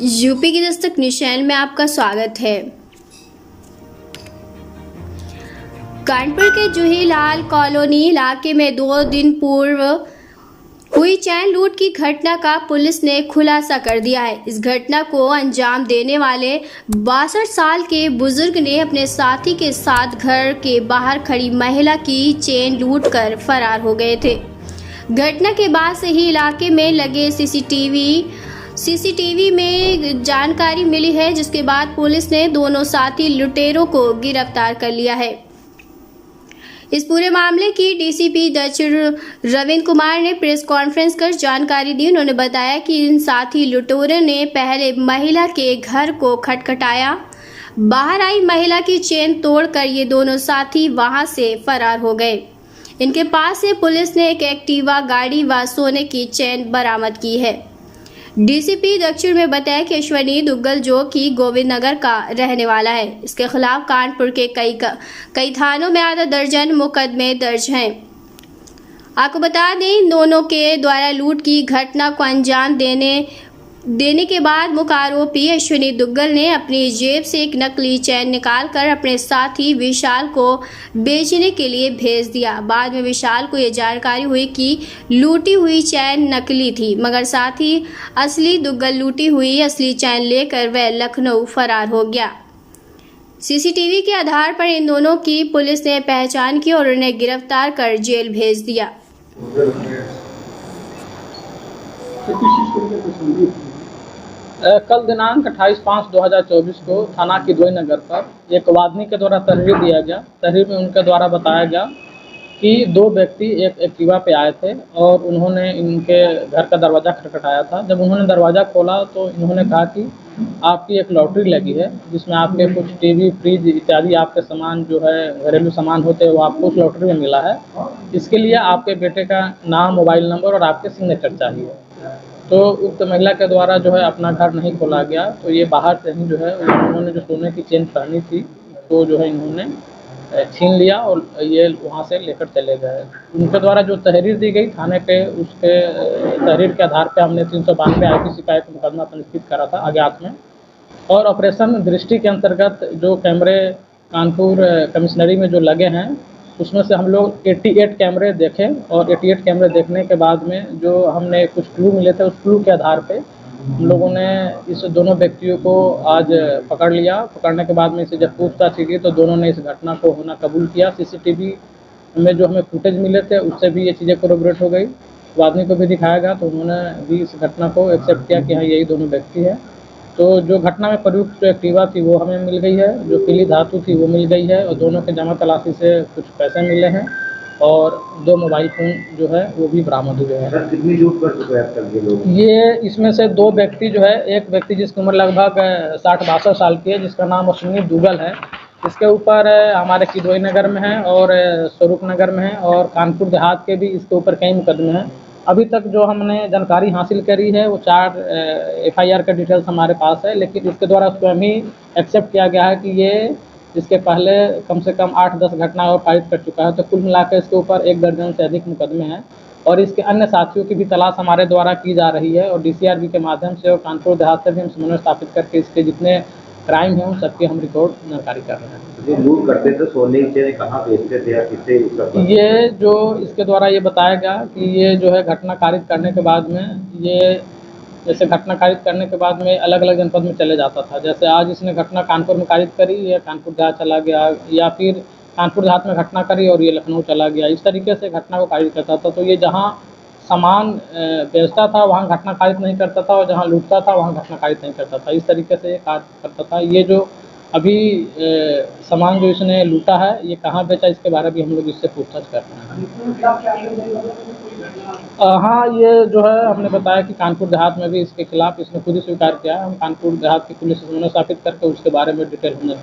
UP की दस्तक निशान में आपका स्वागत है। कानपुर के जूहीलाल कॉलोनी इलाके में 2 दिन पूर्व हुई चैन लूट की घटना का पुलिस ने खुलासा कर दिया है। इस घटना को अंजाम देने वाले 62 साल के बुजुर्ग ने अपने साथी के साथ घर के बाहर खड़ी महिला की चेन लूटकर फरार हो गए थे। घटना के बाद से ही इलाके में लगे सीसीटीवी में जानकारी मिली है, जिसके बाद पुलिस ने दोनों साथी लुटेरों को गिरफ्तार कर लिया है। इस पूरे मामले की डीसीपी दक्षिण रविंद्र कुमार ने प्रेस कॉन्फ्रेंस कर जानकारी दी। उन्होंने बताया कि इन साथी लुटेरों ने पहले महिला के घर को खटखटाया, बाहर आई महिला की चेन तोड़कर ये दोनों साथी वहां से फरार हो गए। इनके पास से पुलिस ने एक एक्टिवा गाड़ी व सोने की चेन बरामद की है। डीसीपी दक्षिण में बताया कि अश्वनी दुग्गल, जो कि गोविंद नगर का रहने वाला है, इसके खिलाफ कानपुर के कई थानों में आधा दर्जन मुकदमे दर्ज हैं। आपको बता दें, इन दोनों के द्वारा लूट की घटना को अंजाम देने के बाद मुख्य आरोपी अश्वनी दुग्गल ने अपनी जेब से एक नकली चैन निकालकर अपने साथी विशाल को बेचने के लिए भेज दिया। बाद में विशाल को यह जानकारी हुई कि लूटी हुई चैन नकली थी, मगर साथी असली दुग्गल लूटी हुई असली चैन लेकर वह लखनऊ फरार हो गया। सीसीटीवी के आधार पर इन दोनों की पुलिस ने पहचान की और उन्हें गिरफ्तार कर जेल भेज दिया। कल दिनांक 28/5/2024 को थाना किदवई नगर पर एक वादनी के द्वारा तहरीर दिया गया। तहरीर में उनके द्वारा बताया गया कि 2 व्यक्ति एक एक्टिवा पे आए थे और उन्होंने इनके घर का दरवाज़ा खटखटाया था। जब उन्होंने दरवाज़ा खोला तो इन्होंने कहा कि आपकी एक लॉटरी लगी है, जिसमें आपके कुछ टीवी, फ्रिज इत्यादि आपके सामान जो है घरेलू सामान होते हैं वो आपको उस लॉटरी में मिला है। इसके लिए आपके बेटे का नाम, मोबाइल नंबर और आपके सिग्नेचर चाहिए। तो उक्त महिला के द्वारा जो है अपना घर नहीं खोला गया, तो ये बाहर से ही जो है उन्होंने जो सोने की चेन पहनी थी तो जो है इन्होंने छीन लिया और ये वहाँ से लेकर चले गए। उनके द्वारा जो तहरीर दी गई थाने पे, उसके तहरीर के आधार पे हमने 392 आईपीसी का एक मुकदमा पंजीकृत करा था अज्ञात में। और ऑपरेशन दृष्टि के अंतर्गत जो कैमरे कानपुर कमिश्नरी में जो लगे हैं, उसमें से हम लोग 88 कैमरे देखे और 88 कैमरे देखने के बाद में जो हमने कुछ क्लू मिले थे, उस क्लू के आधार पे हम लोगों ने इस दोनों व्यक्तियों को आज पकड़ लिया। पकड़ने के बाद में इसे जब पूछताछ की तो दोनों ने इस घटना को होना कबूल किया। सीसीटीवी में जो हमें फुटेज मिले थे उससे भी ये चीज़ें कोरोबरेट हो गई। आदमी को भी दिखाया गया तो उन्होंने भी इस घटना को एक्सेप्ट किया कि हाँ यही दोनों व्यक्ति हैं। तो जो घटना में प्रयुक्त जो एक्टिवा थी वो हमें मिल गई है, जो पीली धातु थी वो मिल गई है और दोनों के जमा तलाशी से कुछ पैसे मिले हैं और 2 मोबाइल फ़ोन जो है वो भी बरामद हुए हैं। कितनी लूट कर चुके हैं अब तक ये लोग? ये इसमें से 2 व्यक्ति जो है, एक व्यक्ति जिसकी उम्र लगभग 60-62 साल की है, जिसका नाम अश्वनी दुग्गल है। इसके ऊपर हमारे किदवई नगर में है और स्वरूप नगर में है और कानपुर देहात के भी इसके ऊपर कई मुकदमे हैं। अभी तक जो हमने जानकारी हासिल करी है वो 4 FIR का डिटेल्स हमारे पास है, लेकिन इसके द्वारा स्वयं ही एक्सेप्ट किया गया है कि ये इसके पहले कम से कम 8-10 घटनाएं और पारित कर चुका है। तो कुल मिलाकर इसके ऊपर 1 दर्जन से अधिक मुकदमे हैं और इसके अन्य साथियों की भी तलाश हमारे द्वारा की जा रही है और DCRB के माध्यम से और कानपुर देहात से भी हम समन्वय स्थापित करके इसके जितने क्राइम हैं उन सबकी हम रिकॉर्ड जानकारी कर रहे हैं। जो लूट करते थे सोने की चेन कहाँ बेचते थे या किससे? ये जो इसके द्वारा ये बताया गया कि ये जो है घटना कारित करने के बाद में ये जैसे घटना कारित करने के बाद में अलग अलग जनपद में चले जाता था। जैसे आज इसने घटना कानपुर में कारित करी, ये कानपुर देहात चला गया, या फिर कानपुर देहात में घटना करी और ये लखनऊ चला गया। इस तरीके से घटना को कारित करता था। तो ये जहाँ सामान बेचता था वहाँ घटना कारित नहीं करता था और जहाँ लूटता था वहाँ घटना कारित नहीं करता था। इस तरीके से ये कार्य करता था। ये जो अभी सामान जो इसने लूटा है ये कहाँ बेचा, इसके बारे में भी हम लोग इससे पूछताछ कर रहे हैं। हाँ, ये जो है हमने बताया कि कानपुर देहात में भी इसके खिलाफ इसने खुद ही स्वीकार किया है। हम कानपुर देहात की पुलिस से समन्वय स्थापित करके उसके बारे में डिटेल हमने